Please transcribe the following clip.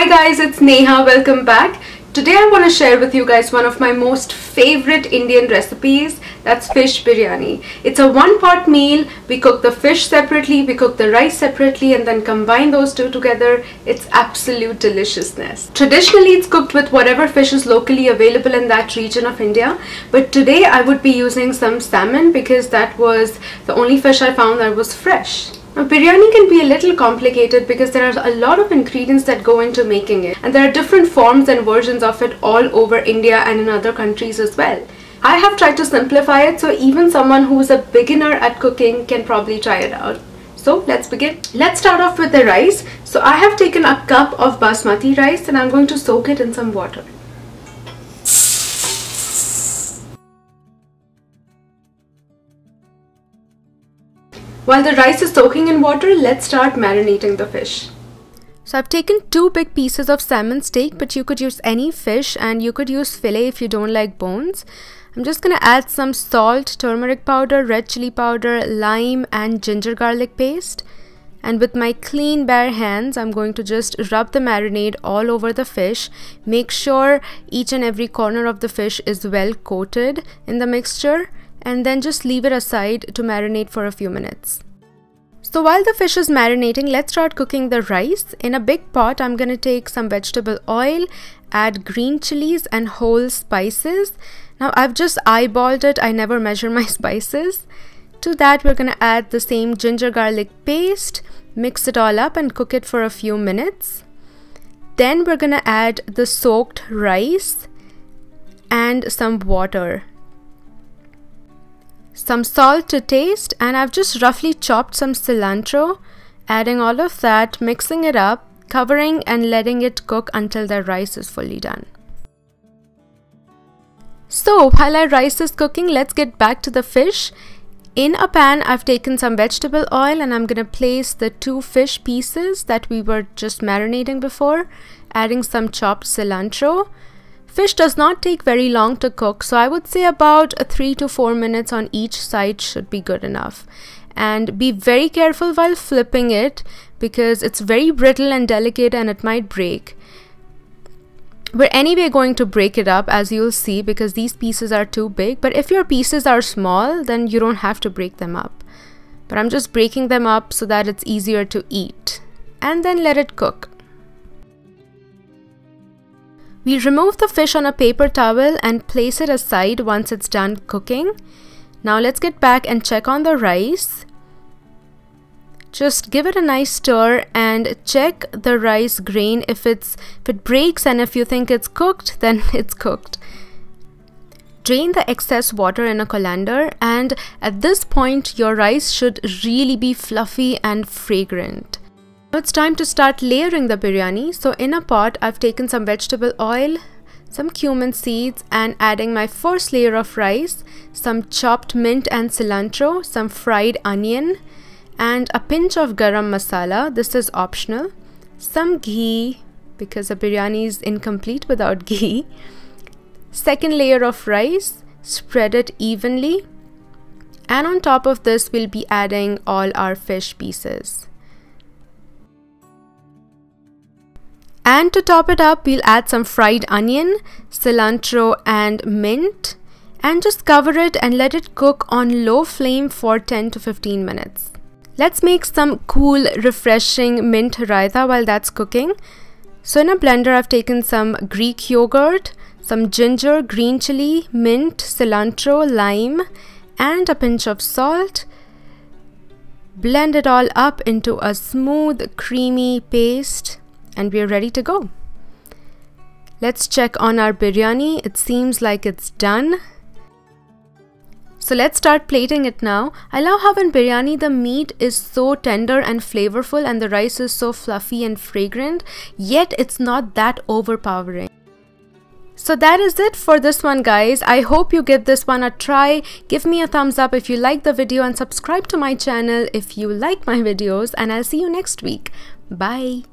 Hi guys, it's Neha. Welcome back. Today I want to share with you guys one of my most favorite Indian recipes. That's fish biryani. It's a one-pot meal. We cook the fish separately, we cook the rice separately, and then combine those two together. It's absolute deliciousness. Traditionally, it's cooked with whatever fish is locally available in that region of India. But today I would be using some salmon because that was the only fish I found that was fresh. Now, biryani can be a little complicated because there are a lot of ingredients that go into making it, and there are different forms and versions of it all over India and in other countries as well. I have tried to simplify it so even someone who is a beginner at cooking can probably try it out. So let's begin. Let's start off with the rice. So I have taken a cup of basmati rice and I'm going to soak it in some water. While the rice is soaking in water, let's start marinating the fish. So I've taken 2 big pieces of salmon steak, but you could use any fish and you could use fillet if you don't like bones. I'm just gonna add some salt, turmeric powder, red chili powder, lime and ginger garlic paste. And with my clean bare hands, I'm going to just rub the marinade all over the fish. Make sure each and every corner of the fish is well coated in the mixture. And then just leave it aside to marinate for a few minutes. So while the fish is marinating, let's start cooking the rice. In a big pot, I'm going to take some vegetable oil, add green chilies and whole spices. Now I've just eyeballed it, I never measure my spices. To that, we're going to add the same ginger garlic paste, mix it all up and cook it for a few minutes. Then we're going to add the soaked rice and some water. Some salt to taste, and I've just roughly chopped some cilantro, adding all of that, mixing it up, covering and letting it cook until the rice is fully done. So while our rice is cooking, let's get back to the fish. In a pan, I've taken some vegetable oil and I'm going to place the 2 fish pieces that we were just marinating before, adding some chopped cilantro. Fish does not take very long to cook, so I would say about 3 to 4 minutes on each side should be good enough. And be very careful while flipping it because it's very brittle and delicate and it might break. We're anyway going to break it up, as you'll see, because these pieces are too big. But if your pieces are small, then you don't have to break them up. But I'm just breaking them up so that it's easier to eat. And then let it cook. We remove the fish on a paper towel and place it aside once it's done cooking. Now let's get back and check on the rice. Just give it a nice stir and check the rice grain. If it breaks and if you think it's cooked, then it's cooked. Drain the excess water in a colander, and at this point your rice should really be fluffy and fragrant. Now it's time to start layering the biryani. So in a pot, I've taken some vegetable oil, some cumin seeds, and adding my first layer of rice, some chopped mint and cilantro, some fried onion, and a pinch of garam masala. This is optional. Some ghee, because a biryani is incomplete without ghee. Second layer of rice, spread it evenly. And on top of this, we'll be adding all our fish pieces. And to top it up, we'll add some fried onion, cilantro and mint, and just cover it and let it cook on low flame for 10 to 15 minutes. Let's make some cool, refreshing mint raita while that's cooking. So in a blender, I've taken some Greek yogurt, some ginger, green chili, mint, cilantro, lime, and a pinch of salt. Blend it all up into a smooth, creamy paste. And we're ready to go. Let's check on our biryani. It seems like it's done. So let's start plating it now. I love how in biryani the meat is so tender and flavorful and the rice is so fluffy and fragrant, yet it's not that overpowering. So that is it for this one, guys. I hope you give this one a try. Give me a thumbs up if you like the video and subscribe to my channel if you like my videos, and I'll see you next week. Bye.